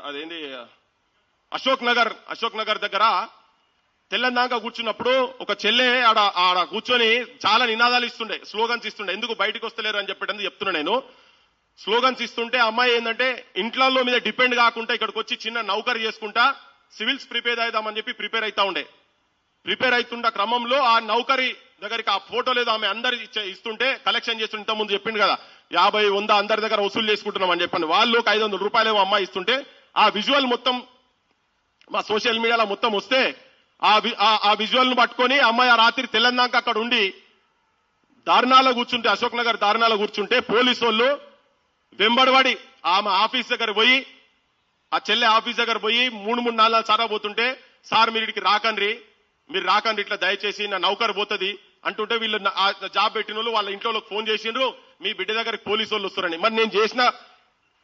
అదేంటి అశోక్ నగర్ దగ్గర తెల్లందాక కూర్చున్నప్పుడు ఒక చెల్లె ఆడ కూర్చొని చాలా నినాదాలు ఇస్తుండే, స్లోగన్స్ ఇస్తుండే. ఎందుకు బయటకు వస్తలేరు అని చెప్పేటందుకు చెప్తున్నా నేను. స్లోగన్స్ ఇస్తుంటే అమ్మాయి ఏంటంటే ఇంట్లో మీద డిపెండ్ కాకుండా ఇక్కడికి వచ్చి చిన్న నౌకరీ చేసుకుంటా సివిల్స్ ప్రిపేర్ అవుదామని చెప్పి ప్రిపేర్ అవుతా ఉండే. ప్రిపేర్ అవుతున్న క్రమంలో ఆ నౌకరీ దగ్గరికి ఆ ఫోటో లేదు ఆమె అందరు ఇస్తుంటే కలెక్షన్ చేస్తుంటే ఇంత ముందు చెప్పిండు కదా 50, 100 అందరి దగ్గర వసూలు చేసుకుంటున్నాం అని చెప్పండి. వాళ్ళు ఒక 500 రూపాయలు అమ్మాయి ఇస్తుంటే ఆ విజువల్ మొత్తం మా సోషల్ మీడియాలో మొత్తం వస్తే ఆ విజువల్ ను పట్టుకొని అమ్మాయి ఆ రాత్రి తెల్లందాక అక్కడ ఉండి దారుణాల్లో కూర్చుంటే, అశోక్ నగర్ దారుణాల్లో కూర్చుంటే పోలీసు వాళ్ళు వెంబడబడి ఆమె ఆఫీస్ దగ్గర పోయి, ఆ చెల్లె ఆఫీస్ దగ్గర పోయి 3-4 సార్లు పోతుంటే, సార్ మీరు ఇక్కడికి మీరు రాకండి ఇట్లా దయచేసి నా నౌకరు పోతుంది అంటుంటే వీళ్ళు జాబ్ పెట్టిన వాళ్ళు వాళ్ళ ఇంట్లో ఫోన్ చేసిండ్రు, మీ బిడ్డ దగ్గరికి పోలీసు వాళ్ళు వస్తారని. మరి నేను చేసిన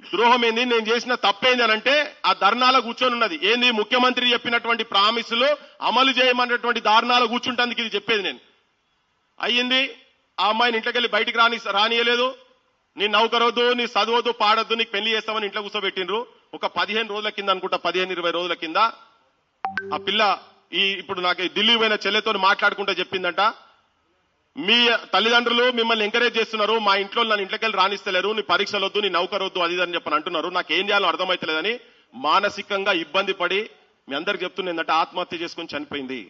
ద్రోహం ఏంది, నేను చేసిన తప్పేంది అని అంటే ఆ ధర్నాలో కూర్చొని ఉన్నది ఏంది, ముఖ్యమంత్రి చెప్పినటువంటి ప్రామిసులు అమలు చేయమన్నటువంటి దారుణాలు కూర్చుంటానికి ఇది చెప్పేది నేను. అయ్యింది ఆ అమ్మాయిని ఇంట్లోకి వెళ్ళి బయటికి రానియలేదు. నీ నౌకరొద్దు, నీ చదవద్దు, పాడొద్దు, నీకు పెళ్లి చేస్తామని ఇంట్లో కూర్చోబెట్టిండ్రు. ఒక 15 రోజుల కింద అనుకుంటా, 15-20 రోజుల కింద ఆ పిల్ల ఇప్పుడు నాకు ఢిల్లీ పోయిన చెల్లెతో మాట్లాడుకుంటూ చెప్పిందంట, మీ తల్లిదండ్రులు మిమ్మల్ని ఎంకరేజ్ చేస్తున్నారు, మా ఇంట్లో నన్ను ఇంట్లోకి వెళ్ళి రాణిస్తలేరు, నీ పరీక్షలు వద్దు, నీ నౌకరొద్దు అది అని చెప్పని అంటున్నారు, నాకేం చేయాలో అర్థమైతలేదని మానసికంగా ఇబ్బంది పడి మీ అందరికి చెప్తున్నా ఏంటంటే ఆత్మహత్య చేసుకుని చనిపోయింది.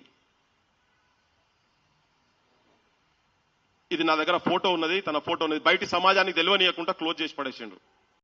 ఇది నా దగ్గర ఫోటో ఉన్నది, తన ఫోటో ఉన్నది, బయట సమాజానికి తెలియనీయకుండా క్లోజ్ చేసి పడేసిండు.